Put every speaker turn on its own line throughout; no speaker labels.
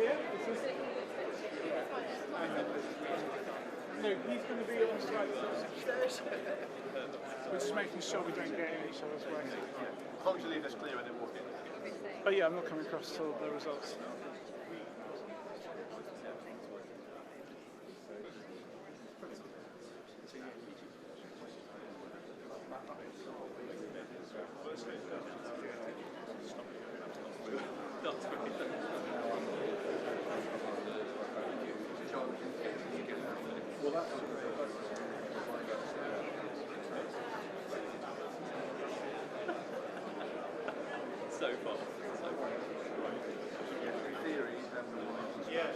here? No, he's going to be on site upstairs. We're just making sure we don't get in each other's way.
As long as you leave this clear and then walk in.
Oh yeah, I'm not coming across till the results.
So far. Yes.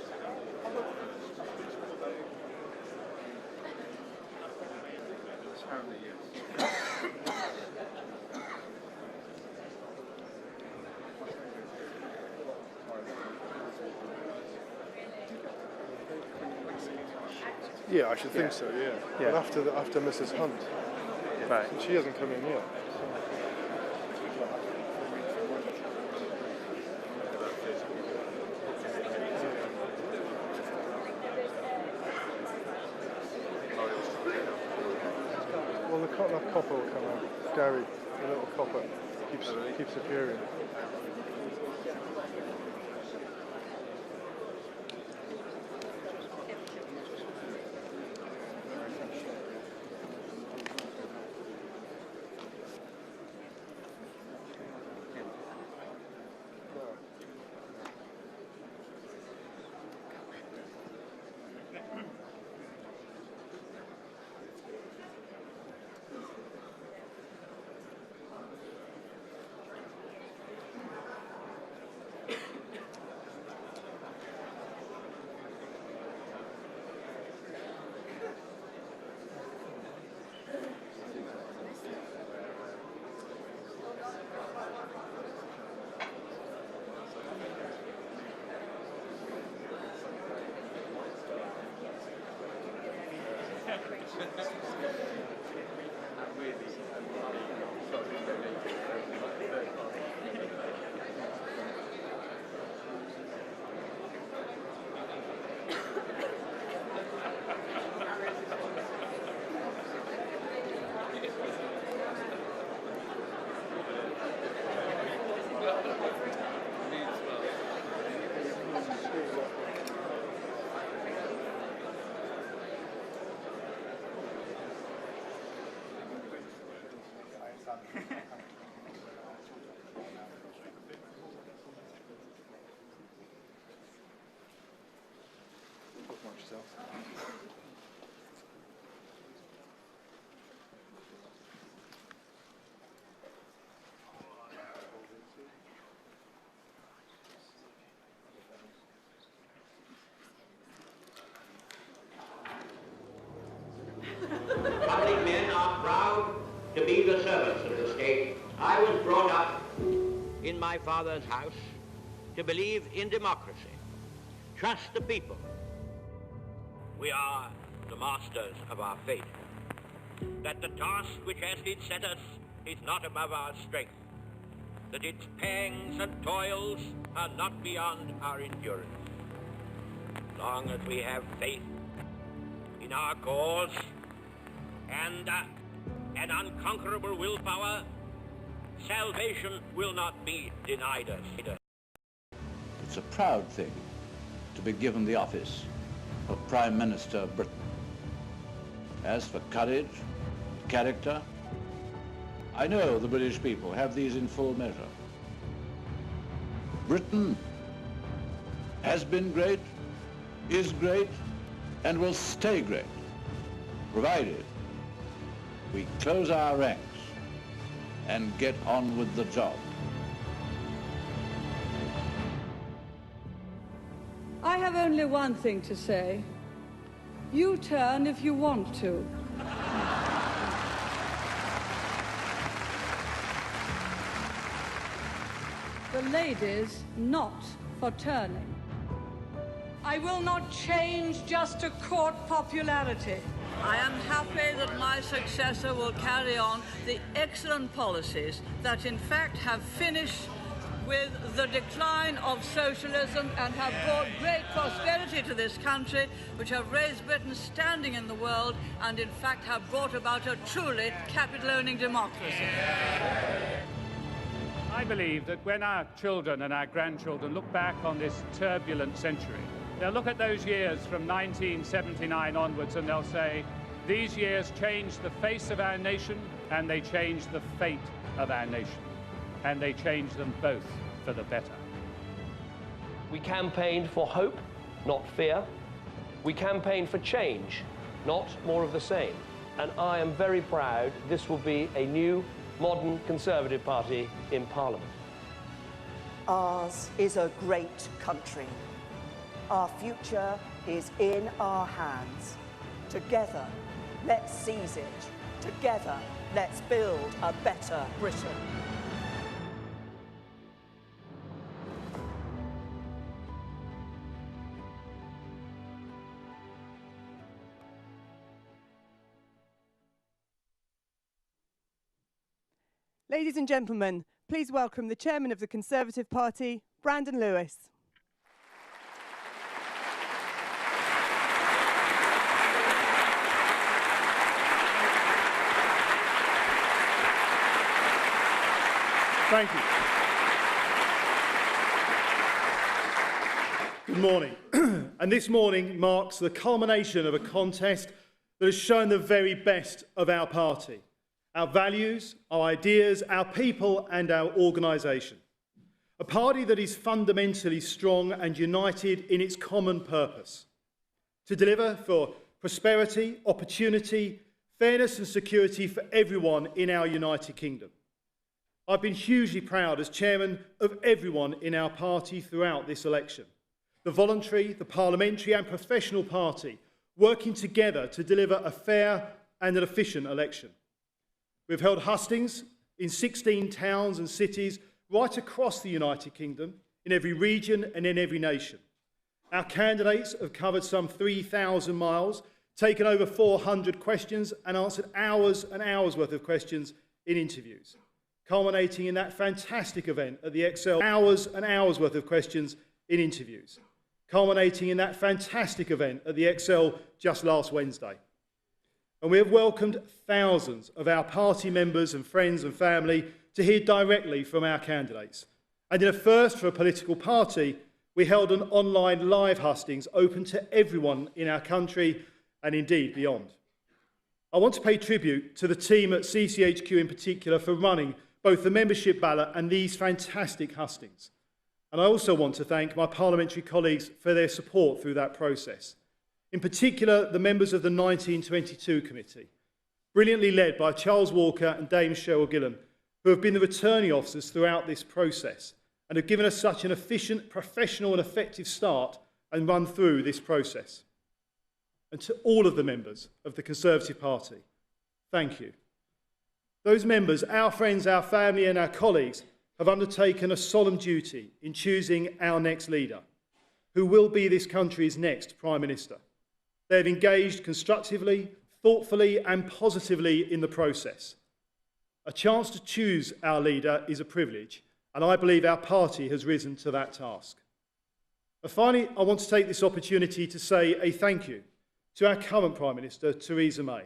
Apparently, yes.
Yeah, I should think so, yeah. But after Mrs. Hunt.
Right.
She hasn't come in yet. Well, that copper will come out. Gary, the little copper, keeps appearing.
Public men are proud to be the servants of the state. I was brought up in my father's house to believe in democracy. Trust the people. We are the masters of our fate. That the task which has been set us is not above our strength. That its pangs and toils are not beyond our endurance. Long as we have faith in our cause and an unconquerable willpower, salvation will not be denied us.
It's a proud thing to be given the office of Prime Minister of Britain. As for courage, character, I know the British people have these in full measure. Britain has been great, is great, and will stay great, provided we close our ranks and get on with the job.
I have only one thing to say. You turn if you want to. The ladies not for turning. I will not change just to court popularity. I am happy that my successor will carry on the excellent policies that in fact have finished with the decline of socialism and have brought great prosperity to this country, which have raised Britain's standing in the world and in fact have brought about a truly capital-owning democracy.
I believe that when our children and our grandchildren look back on this turbulent century, they'll look at those years from 1979 onwards and they'll say, these years changed the face of our nation and they changed the fate of our nation. And they changed them both for the better.
We campaigned for hope, not fear. We campaigned for change, not more of the same. And I am very proud this will be a new, modern Conservative Party in Parliament.
Ours is a great country. Our future is in our hands. Together, let's seize it. Together, let's build a better Britain.
Ladies and gentlemen, please welcome the Chairman of the Conservative Party, Brandon Lewis.
Thank you. Good morning. And this morning marks the culmination of a contest that has shown the very best of our party. Our values, our ideas, our people and our organisation. A party that is fundamentally strong and united in its common purpose. To deliver for prosperity, opportunity, fairness and security for everyone in our United Kingdom. I've been hugely proud as chairman of everyone in our party throughout this election. The voluntary, the parliamentary and professional party working together to deliver a fair and an efficient election. We've held hustings in 16 towns and cities right across the United Kingdom, in every region and in every nation. Our candidates have covered some 3,000 miles, taken over 400 questions and answered hours and hours worth of questions in interviews, culminating in that fantastic event at the Excel, hours and hours worth of questions in interviews, culminating in that fantastic event at the Excel just last Wednesday. And we have welcomed thousands of our party members and friends and family to hear directly from our candidates. And in a first for a political party, we held an online live hustings open to everyone in our country and indeed beyond. I want to pay tribute to the team at CCHQ in particular for running both the membership ballot and these fantastic hustings. And I also want to thank my parliamentary colleagues for their support through that process. In particular, the members of the 1922 committee, brilliantly led by Charles Walker and Dame Cheryl Gillan, who have been the returning officers throughout this process and have given us such an efficient, professional and effective start and run through this process. And to all of the members of the Conservative Party, thank you. Those members, our friends, our family and our colleagues have undertaken a solemn duty in choosing our next leader, who will be this country's next Prime Minister. They have engaged constructively, thoughtfully and positively in the process. A chance to choose our leader is a privilege, and I believe our party has risen to that task. But finally, I want to take this opportunity to say a thank you to our current Prime Minister, Theresa May,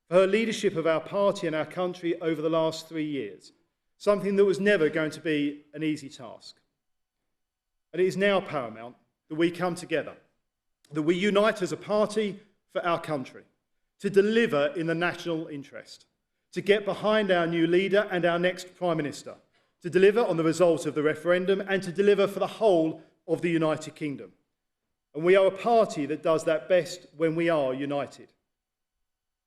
for her leadership of our party and our country over the last 3 years, something that was never going to be an easy task. And it is now paramount that we come together, that we unite as a party for our country, to deliver in the national interest, to get behind our new leader and our next Prime Minister, to deliver on the result of the referendum and to deliver for the whole of the United Kingdom. And we are a party that does that best when we are united.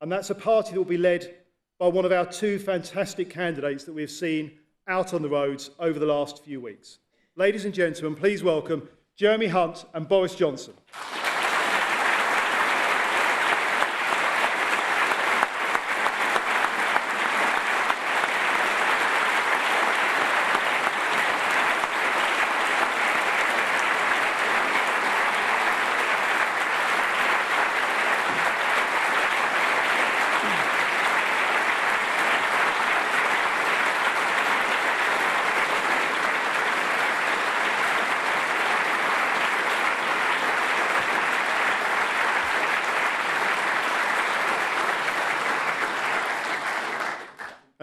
And that's a party that will be led by one of our two fantastic candidates that we have seen out on the roads over the last few weeks. Ladies and gentlemen, please welcome Jeremy Hunt and Boris Johnson.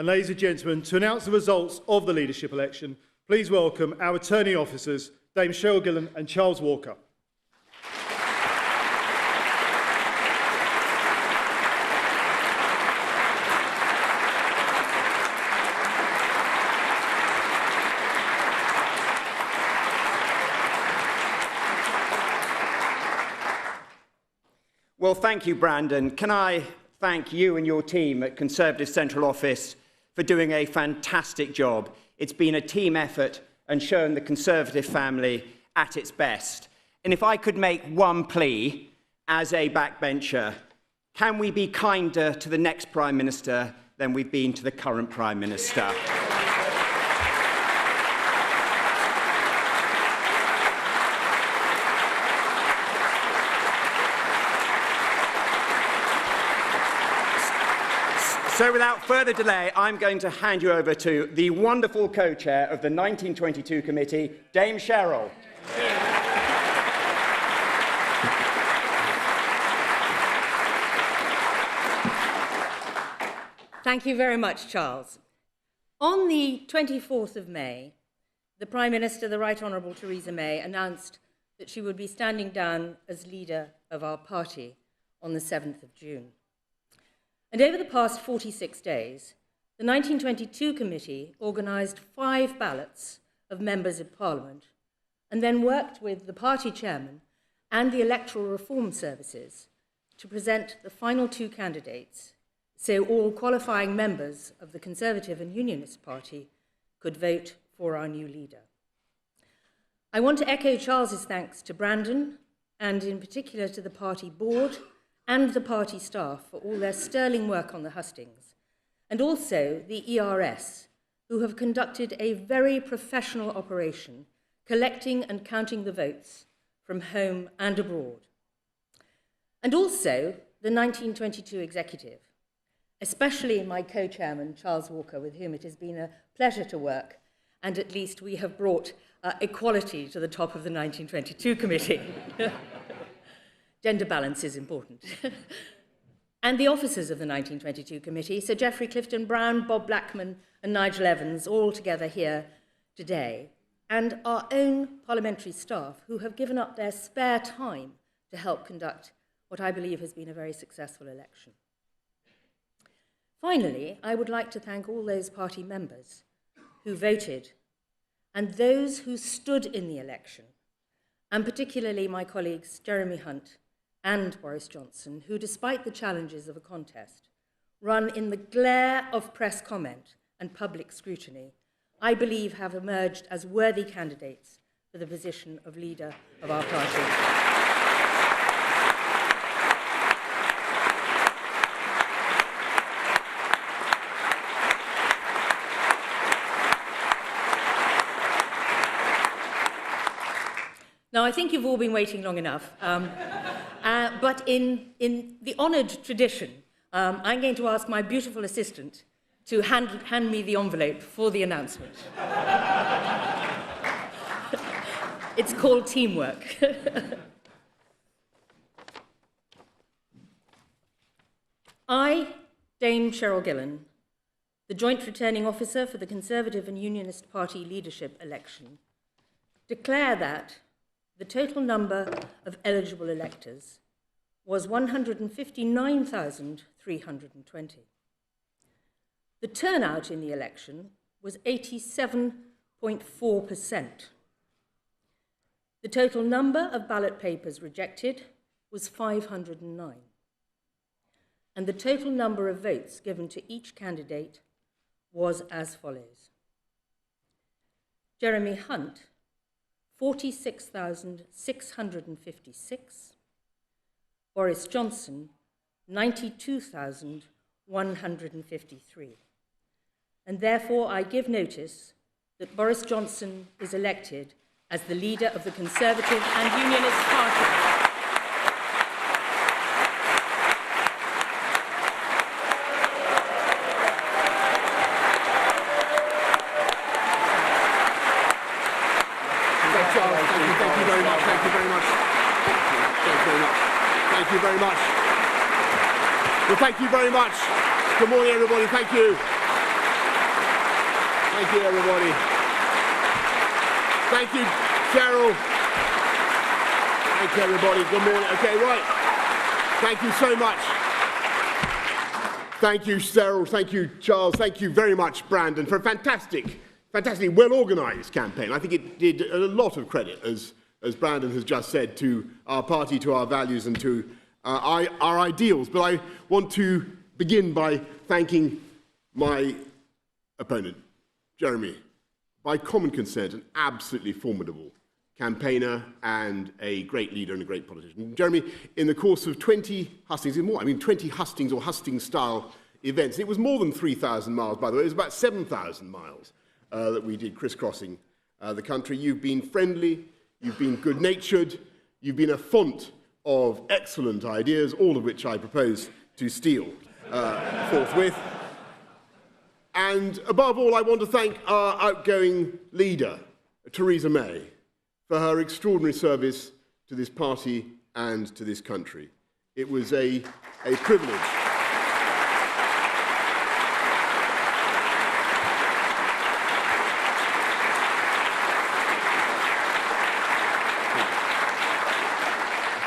And ladies and gentlemen, to announce the results of the leadership election, please welcome our returning officers, Dame Cheryl Gillen and Charles Walker.
Well, thank you, Brandon. Can I thank you and your team at Conservative Central Office for doing a fantastic job. It's been a team effort and shown the Conservative family at its best. And if I could make one plea as a backbencher, can we be kinder to the next Prime Minister than we've been to the current Prime Minister? So without further delay, I'm going to hand you over to the wonderful co-chair of the 1922 committee, Dame Cheryl.
Thank you very much, Charles. On the 24th of May, the Prime Minister, the Right Honourable Theresa May, announced that she would be standing down as leader of our party on the 7th of June. And over the past 46 days, the 1922 committee organised 5 ballots of members of Parliament and then worked with the party chairman and the electoral reform services to present the final 2 candidates so all qualifying members of the Conservative and Unionist Party could vote for our new leader. I want to echo Charles's thanks to Brandon and in particular to the party board and the party staff for all their sterling work on the hustings, and also the ERS, who have conducted a very professional operation, collecting and counting the votes from home and abroad. And also the 1922 executive, especially my co-chairman, Charles Walker, with whom it has been a pleasure to work, and at least we have brought equality to the top of the 1922 committee. Gender balance is important. And the officers of the 1922 committee, Sir Geoffrey Clifton Brown, Bob Blackman and Nigel Evans, all together here today, and our own parliamentary staff who have given up their spare time to help conduct what I believe has been a very successful election. Finally, I would like to thank all those party members who voted and those who stood in the election, and particularly my colleagues Jeremy Hunt and Boris Johnson, who, despite the challenges of a contest, run in the glare of press comment and public scrutiny, I believe have emerged as worthy candidates for the position of leader of our party. Now, I think you've all been waiting long enough, but in the honoured tradition, I'm going to ask my beautiful assistant to hand me the envelope for the announcement. It's called teamwork. I, Dame Cheryl Gillen, the Joint Returning Officer for the Conservative and Unionist Party leadership election, declare that the total number of eligible electors was 159,320. The turnout in the election was 87.4%. The total number of ballot papers rejected was 509. And the total number of votes given to each candidate was as follows. Jeremy Hunt, 46,656. Boris Johnson, 92,153. And therefore I give notice that Boris Johnson is elected as the leader of the Conservative and Unionist Party.
Thank you very much. Thank you very much. Thank you very much. Well, thank you very much. Good morning, everybody. Thank you. Thank you, everybody. Thank you, Cheryl. Thank you, everybody. Good morning. Okay, right. Thank you so much. Thank you, Cheryl. Thank you, Charles. Thank you very much, Brandon, for a fantastically well-organised campaign. I think it did a lot of credit, as Brandon has just said, to our party, to our values, and to our ideals. But I want to begin by thanking my opponent, Jeremy, by common consent, an absolutely formidable campaigner and a great leader and a great politician. Jeremy, in the course of 20 hustings, 20 hustings or hustings-style events, it was more than 3,000 miles, by the way, it was about 7,000 miles that we did crisscrossing the country. You've been friendly, you've been good-natured, you've been a font of excellent ideas, all of which I propose to steal forthwith. And above all, I want to thank our outgoing leader, Theresa May, for her extraordinary service to this party and to this country. It was a privilege.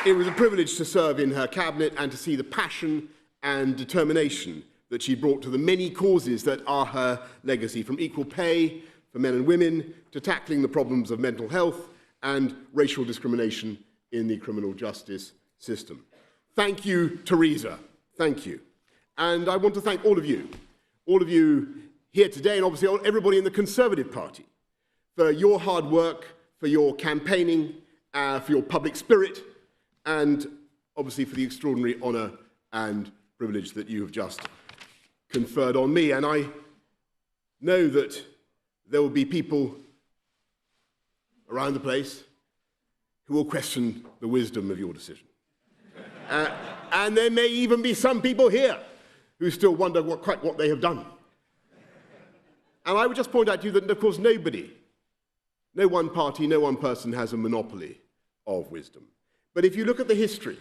It was a privilege to serve in her cabinet and to see the passion and determination that she brought to the many causes that are her legacy, from equal pay for men and women to tackling the problems of mental health and racial discrimination in the criminal justice system. Thank you, Theresa. Thank you. And I want to thank all of you here today, and obviously everybody in the Conservative Party, for your hard work, for your campaigning, for your public spirit, and obviously for the extraordinary honour and privilege that you have just conferred on me. And I know that there will be people around the place who will question the wisdom of your decision. And there may even be some people here who still wonder quite what they have done. And I would just point out to you that, of course, no one party, no one person has a monopoly of wisdom. But if you look at the history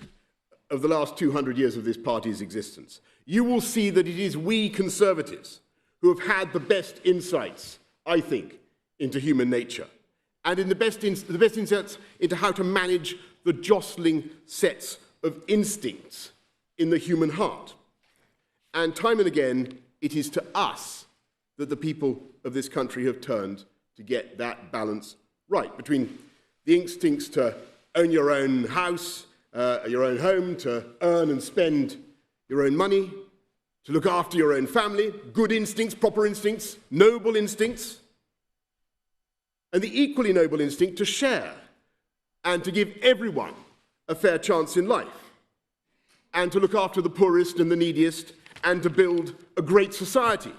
of the last 200 years of this party's existence, you will see that it is we Conservatives who have had the best insights, I think, into human nature, and in the best insights into how to manage the jostling sets of instincts in the human heart. And time and again, it is to us that the people of this country have turned to get that balance right, between the instincts to own your own house, your own home, to earn and spend your own money, to look after your own family, good instincts, proper instincts, noble instincts, and the equally noble instinct to share and to give everyone a fair chance in life, and to look after the poorest and the neediest, and to build a great society.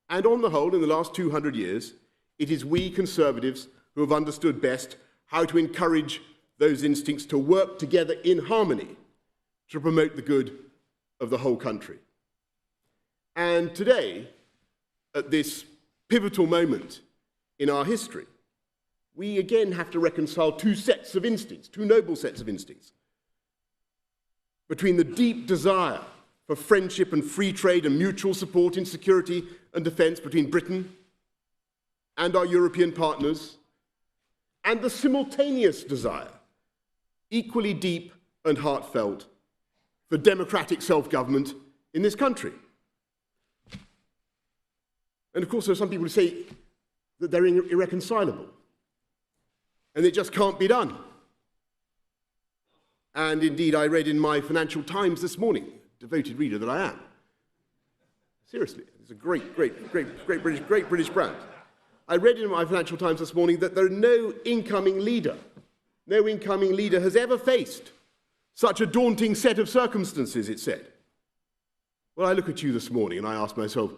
And on the whole, in the last 200 years, it is we Conservatives who have understood best how to encourage those instincts to work together in harmony to promote the good of the whole country. And today, at this pivotal moment in our history, we again have to reconcile two sets of instincts, two noble sets of instincts, between the deep desire for friendship and free trade and mutual support in security and defence between Britain and our European partners, and the simultaneous desire, equally deep and heartfelt, for democratic self-government in this country. And of course, there are some people who say that they're irreconcilable, and it just can't be done. And indeed, I read in my Financial Times this morning, devoted reader that I am. Seriously, it's a great British brand. I read in my Financial Times this morning that no incoming leader has ever faced such a daunting set of circumstances, it said. Well, I look at you this morning and I ask myself,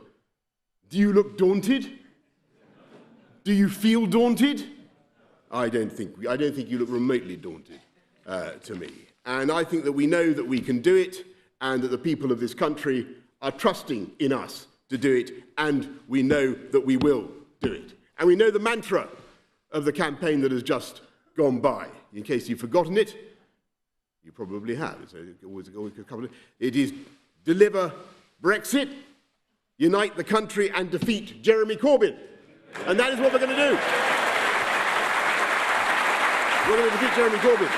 do you look daunted? Do you feel daunted? I don't think you look remotely daunted to me. And I think that we know that we can do it, and that the people of this country are trusting in us to do it, and we know that we will do it. And we know the mantra of the campaign that has just gone by. In case you've forgotten it, you probably have. It is deliver Brexit, unite the country, and defeat Jeremy Corbyn. And that is what we're going to do. We're going to defeat Jeremy Corbyn.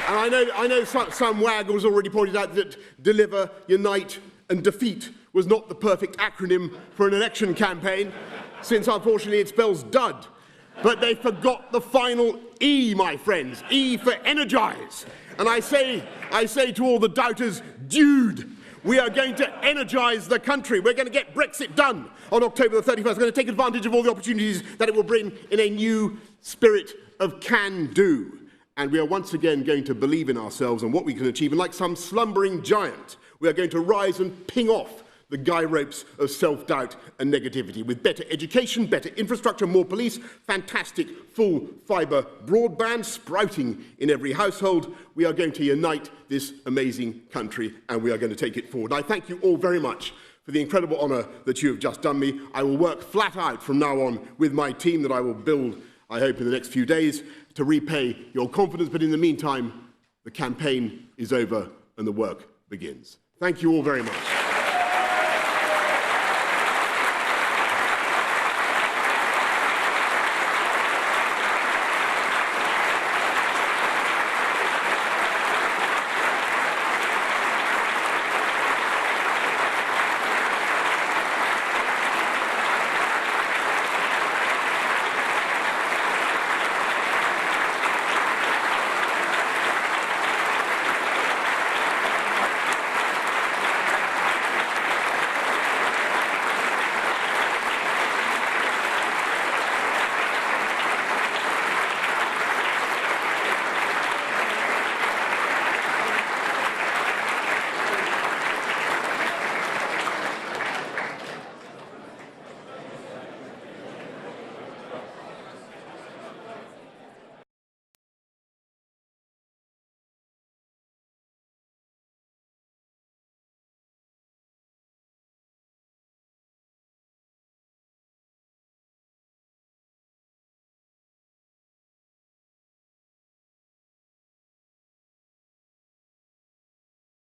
And I know some wag has already pointed out that deliver, unite and defeat was not the perfect acronym for an election campaign, since unfortunately it spells dud. But they forgot the final E, my friends. E for energise. And I say to all the doubters, dude, we are going to energise the country. We're going to get Brexit done on October the 31st. We're going to take advantage of all the opportunities that it will bring in a new spirit of can-do. And we are once again going to believe in ourselves and what we can achieve. And like some slumbering giant, we are going to rise and ping off the guy ropes of self-doubt and negativity. With better education, better infrastructure, more police, fantastic full fibre broadband sprouting in every household, we are going to unite this amazing country and we are going to take it forward. I thank you all very much for the incredible honour that you have just done me. I will work flat out from now on with my team that I will build, I hope, in the next few days to repay your confidence. But in the meantime, the campaign is over and the work begins. Thank you all very much.